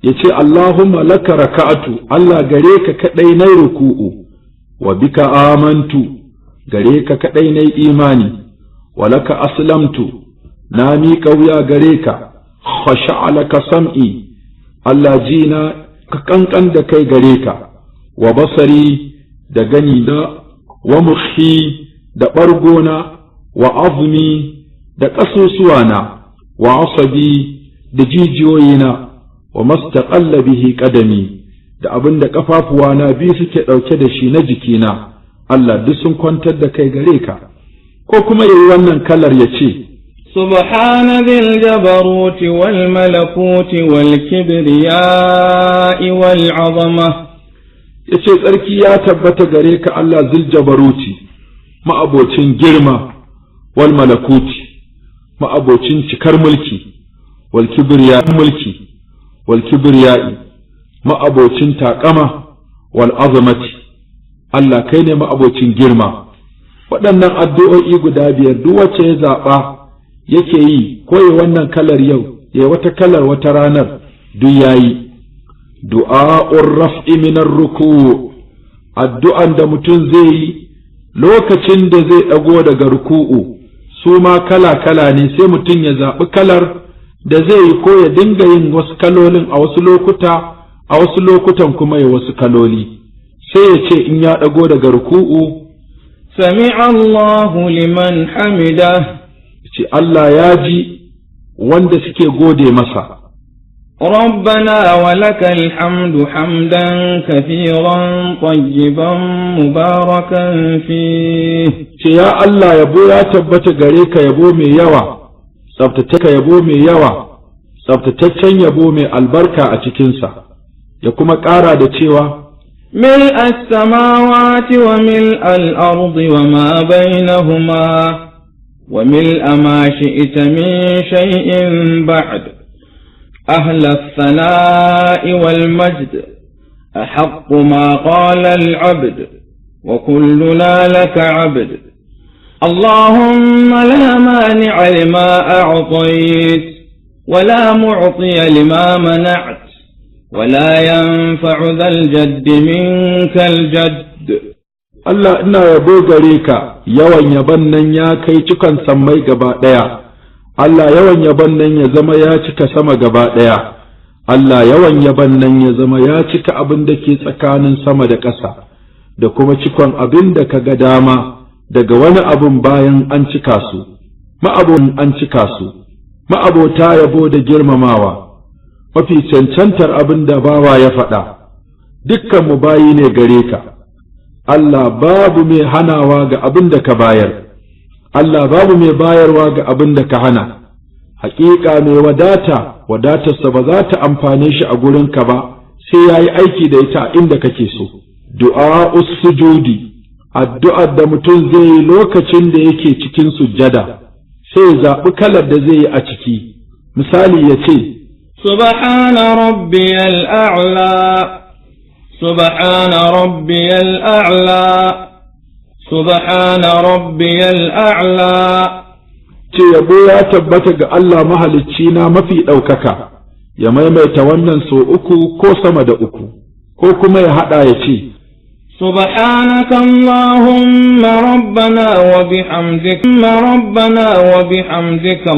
yace Allahumma laka raka'atu, Allah gare ka kadai nayi ruku'u, wa bika amantu, gare ka kadai nayi imani, wa laka aslamtu, na miƙa wuya gare ka, khasha'a laka sam'i, Allah jina ka kankan da kai gare ka, wa basari da gani da, wa mukhi da ɓargona, wa azmi da ƙasusuwana, wa asabi da jijiyoyina, wa mastaqalla bihi qadami da abin da ƙafafuwana biyu suke ɗauke da shi na jikina, Allah duk sun kwantar da kai gare ka. Ko kuma yayi wannan kalar ya ce, سبحان ذي الجبروت والملكوت والكبرياء والعظمة. yace tsarki ya tabbata gare ka Allah zil jabaruti, ma'abocin girma, wal malakuti, ma'abocin cikar mulki, wal kibriya mulki, wal kibriya'i, ma'abocin taƙama, wal azamati, Allah kai ne ma'abocin girma. Waɗannan addu'o'i guda biyar duk wacce ya zaɓa yake yi, ko ya wannan kalar yau, ya wata kalar wata ranar, duk yayi. Du'a'ur raf'i minar ruku', addu'an da mutum zai yi lokacin da zai ɗago daga ruku'u, su ma kala-kala ne, sai mutum ya zaɓi kalar da zai yi, ko ya dinga yin wasu kalolin a wasu lokuta, a wasu lokutan kuma ya wasu kaloli. Sai ya ce in ya ɗago daga ruku'u, Sami'a Allahu liman hamida, ce Allah ya ji wanda suke gode masa. ربنا ولك الحمد حمدا كثيرا طيبا مباركا فيه. يا الله يبو يا تبت غريك يبو مي يوا tsabtataka yabo mai yawa, tsabtataccen yabo mai albarka a cikinsa, ya kuma ƙara da cewa ملء السماوات وملء الأرض وما بينهما وملء ما شئت من شيء بعد أهل الثناء والمجد أحق ما قال العبد وكلنا لك عبد اللهم لا مانع لما أعطيت ولا معطي لما منعت ولا ينفع ذا الجد منك الجد. Allah ina yabo gare ka, yawan yabon nan ya kai cikan sammai gaba ɗaya. Allah yawan yabon nan ya zama ya cika sama gaba ɗaya. Allah yawan yabon nan ya zama ya cika abin da ke tsakanin sama da ƙasa, da kuma cikon abin da ka ga dama daga wani abin bayan an cika su, ma'abota yabo da girmamawa, mafi cancantar abin da bawa ya faɗa, dukkan mu bayi ne gare ka. Allah babu mai hanawa ga abin da ka bayar, Allah babu mai bayarwa ga abin da ka hana. Haƙiƙa mai wadatarsa ba za ta amfane shi a gurinka ba, sai ya yi aiki da ita a inda kake so. Du'a sujudi, addu'ar da mutum zai yi lokacin da yake cikin sujjada, sai ya zaɓi kalar da zai yi a ciki. Misali ya ce, Subhana rabbiyal a'la سبحان ربي الأعلى سبحان ربي الأعلى. ce yabo ya tabbata ga Allah mahaliccina mafi ɗaukaka, ya maimaita wannan so uku ko sama da uku, ko kuma ya haɗa ya ce, سبحانك اللهم ربنا وبحمدك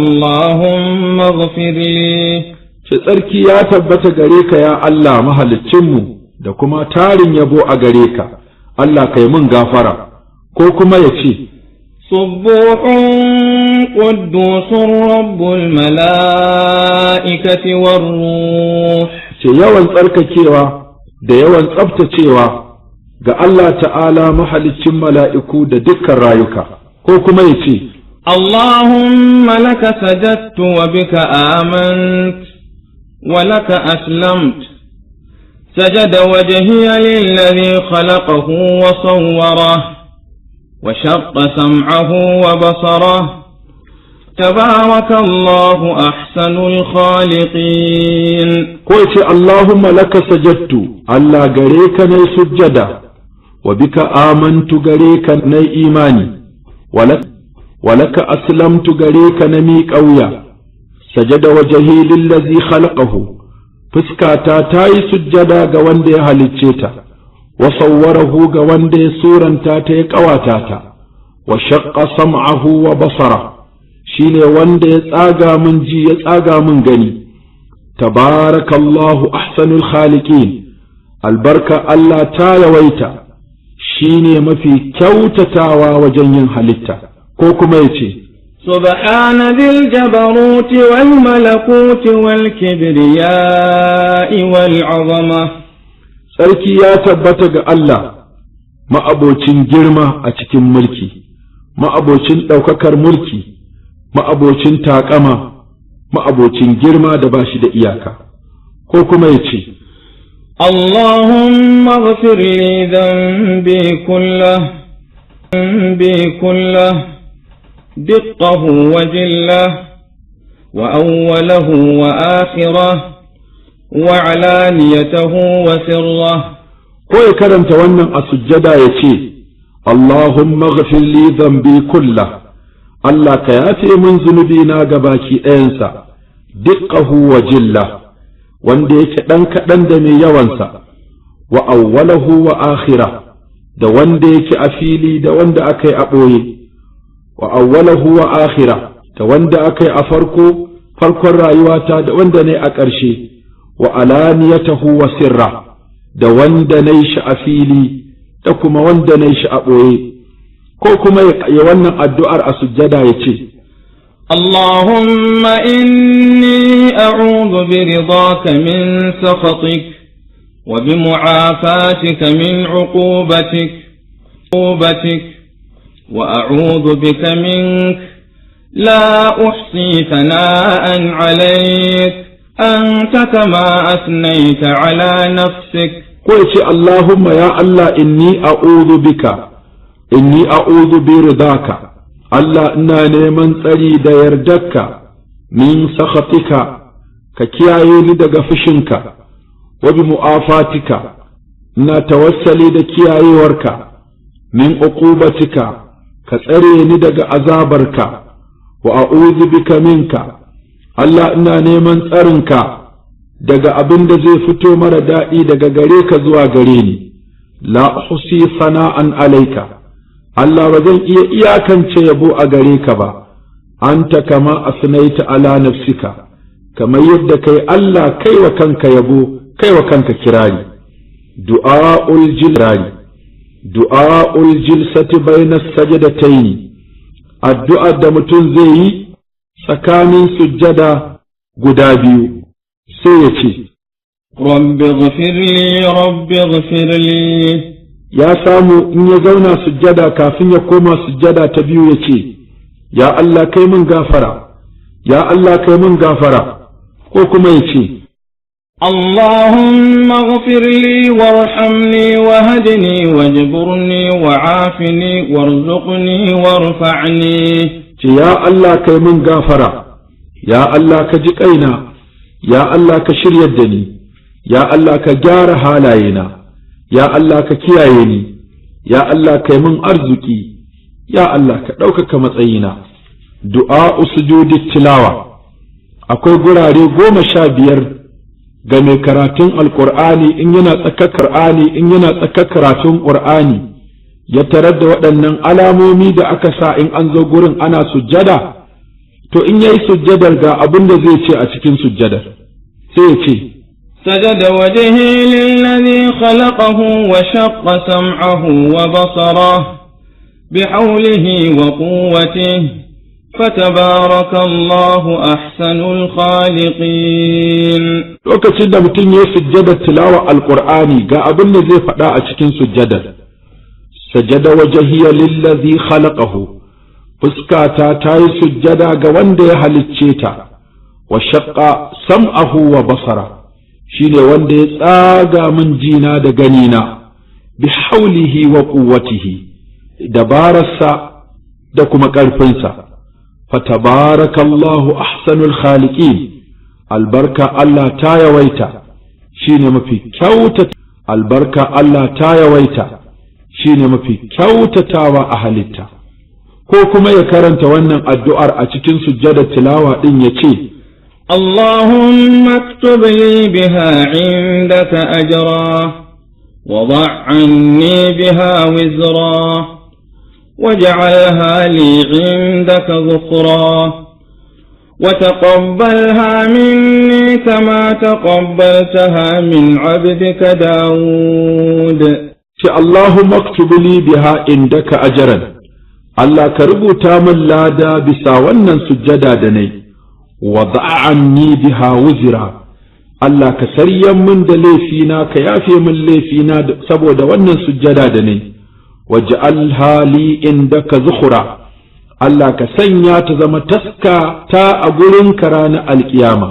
اللهم اغفر لي. ce tsarki ya tabbata gare ka ya Allah mahaliccinmu, da kuma tarin yabo a gare ka, Allah kai mun gafara, ko kuma ya ce, Subuhun quddusun rabbul mala'ikati war ruh. Ce yawan tsarkakewa da yawan tsaftacewa ga Allah ta'ala mahaliccin mala'iku da dukkan rayuka, ko kuma ya ce, Allahumma laka sajadtu wa bika amant wa laka aslamtu سجد وجهي للذي خلقه وصوره وشق سمعه وبصره تبارك الله أحسن الخالقين. قلت اللهم لك سجدت ألا غريك ني سجدا وبك آمنت غريك ني إيماني ولك أسلمت غريك نمي قويا سجد وجهي للذي خلقه fuskata ta yi sujjada ga wanda ya halicce ta wa sawwarahu ga wanda ya suranta ta ya ƙawata ta wa shaqqa sam'ahu wa basara shine wanda ya tsaga min ji ya tsaga min gani tabarakallahu ahsanul khaliqin albarka Allah ta yawaita shine mafi kyautatawa wajen yin halitta ko kuma yace subhana dhil jabaruti wal malakuti wal kibriya'i wal 'azama sarki ya tabbata ga Allah ma'abocin girma a cikin mulki ma'abocin ɗaukakar mulki ma'abocin taƙama ma'abocin girma da bashi da iyaka ko kuma yace اللهم اغفر لي ذنبي كله دقه وجله وأوله وآخره وعلانيته وسره ko ya karanta wannan a sujjada ya ce Allahumma ghafir li dhanbi kullah Allah ka yafe min zunubi na gabaki ɗayansa diqqahu wa jillah wanda yake ɗan kaɗan da mai yawansa wa awwalahu wa akhira da wanda yake a fili da wanda aka yi a ɓoye wa awwalahu wa akhira da wanda aka yi a farkon rayuwata da wanda ne a ƙarshe wa alaniyatahu wa sirra da wanda na yi shi a fili da kuma wanda na yi shi a ɓoye ko kuma ya wannan addu'ar a sujjada ya ce اللهم إني أعوذ برضاك من سخطك وبمعافاتك من عقوبتك وأعوذ بك منك لا أحصي ثناء عليك أنت كما أثنيت على نفسك قلت اللهم يا الله إني أعوذ برضاك Allah ina neman tsari da yardarka min sakhatika ka kiyaye ni daga fushinka wa bi mu'afatika ina tawassali da kiyayewarka min uqubatika ka tsare ni daga azabarka wa a'udhu bika minka Allah ina neman tsarinka daga abin da zai fito mara daɗi daga gare ka zuwa gare ni la uhsi sana'an alayka Allah ba zan iya iyakance yabo a gare ka ba, anta kama asnaita ala nafsika, kamar yadda kai Allah kai wa kanka yabo, kai wa kanka kirari. Du'a'ul jilsati bayna sajadataini, addu'ar da mutum zai yi tsakanin sujjada guda biyu, sai ya ce, Rabbi ghafirli. Ya samu in ya zauna sujjada kafin ya koma sujjada ta biyu ya ce, Ya Allah kai min gafara, ya Allah kai min gafara, ko kuma ya ce, Allahumma ghafirli warhamni wahdini wajburni wa'afini warzuqni warfa'ni. Ce ya Allah kai min gafara, ya Allah ka ji kaina, ya Allah ka shiryar da ni, ya Allah ka gyara halayena. Ya Allah ka kiyaye ni, ya Allah kai min arziki, ya Allah ka ɗaukaka matsayina. Du'a sujudi tilawa, akwai gurare 15 ga mai karatun Alƙur'ani in yana tsakar karatun Ƙur'ani, ya tarar da waɗannan alamomi da aka sa in an zo gurin ana sujjada, to in yayi sujjadar ga abin da zai ce a cikin sujjadar, sai ya ce, سجد وجهي للذي خلقه وشق سمعه وبصره بحوله وقوته فتبارك الله أحسن الخالقين. lokacin da mutum ya sujjada tilawa alqur'ani ga abin da zai faɗa a cikin sujjadar sajada wajhiya lillazi khalaqahu fuskata ta yi sujjada ga wanda ya halicce ta wa shaqqa sam'ahu wa basara shine wanda ya tsaga min jina da ganina bi haulihi wa quwwatihi dabararsa da kuma ƙarfinsa fatabarakallahu ahsanul khaliqin albarka Allah ta yawaita shine mafi kyautatawa a halitta ko kuma ya karanta wannan addu'ar a cikin sujjada tilawa din yace اللهم اكتب لي بها عندك أجرا وضع عني بها وزرا واجعلها لي عندك ذخرا وتقبلها مني كما تقبلتها من عبدك داود. اللهم اكتب لي بها عندك أجرا الله كربوتا من لادا بسا ونن سجدا دني وضع عني بها وزرا الله كسريا من دليفينا كيافي من ليفينا سبو دا ونن سجدا دني واجعلها لي عندك ذخرا الله كسنيا تزم تسكا تا أقولن كران القيامة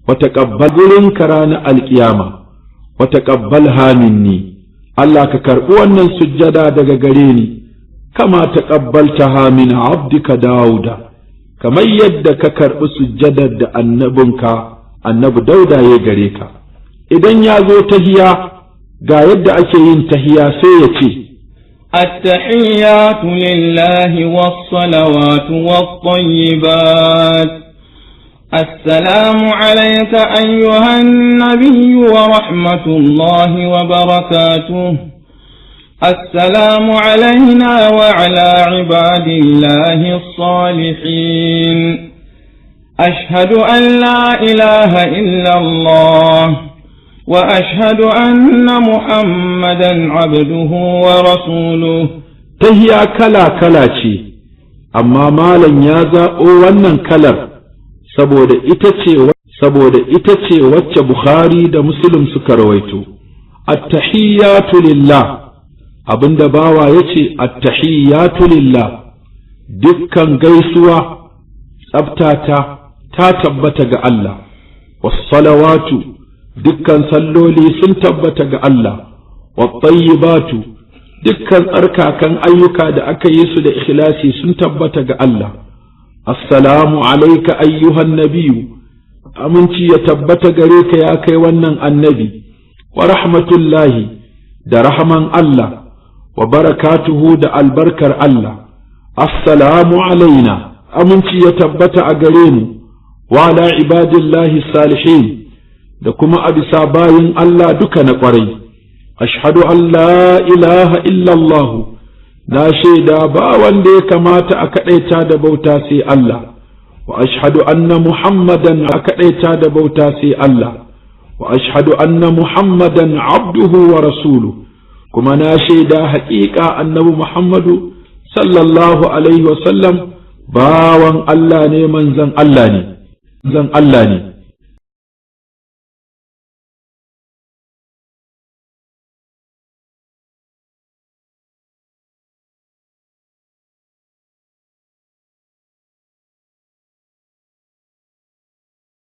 وتقبل قولن كران القيامة وتقبلها مني الله ككربو ونن سجدا دغ غريني كما تقبلتها من عبدك داود كما يد ككرب سجدا da annabinka annabi dauda ya gare ka. Idan ya zo tahiya ga yadda ake yin tahiya sai ya ce التحيات لله والصلوات والطيبات السلام عليك أيها النبي ورحمة الله وبركاته السلام علينا وعلى عباد الله الصالحين أشهد أن لا إله إلا الله وأشهد أن محمدا عبده ورسوله. تهيا كلا كلا شي أما مالا يازا ونن كلر saboda ita ce wacce Bukhari da Muslim suka rawaito. At-tahiyyatu lillah abinda bawa yace at-tahiyyatu lillah dukkan gaisuwa tsaftata ta tabbata ga Allah. Was-salawatu dukkan salloli sun tabbata ga Allah. Wat-tayyibatu dukkan tsarkakan ayyuka da aka yi su da ikhlasi sun tabbata ga Allah. Assalamu alaika ayyuhan nabiyu aminci ya tabbata gare ka ya kai wannan annabi wa rahmatullahi da rahman Allah wa barakatuhu da albarkar Allah. Assalamu alaina aminci ya tabbata a gare mu wa ala ibadillahi salihin da kuma a bisa bayin Allah duka na ƙwarai. Ashhadu an la ilaha illallah na shaida ba wanda ya kamata a kaɗaita da bauta sai Allah wa ashhadu anna muhammadan a kaɗaita da bauta sai Allah wa ashhadu anna muhammadan abduhu wa rasuluhu kuma na shaida haƙiƙa annabi Muhammadu sallallahu alaihi wa sallam bawan Allah ne manzon Allah ne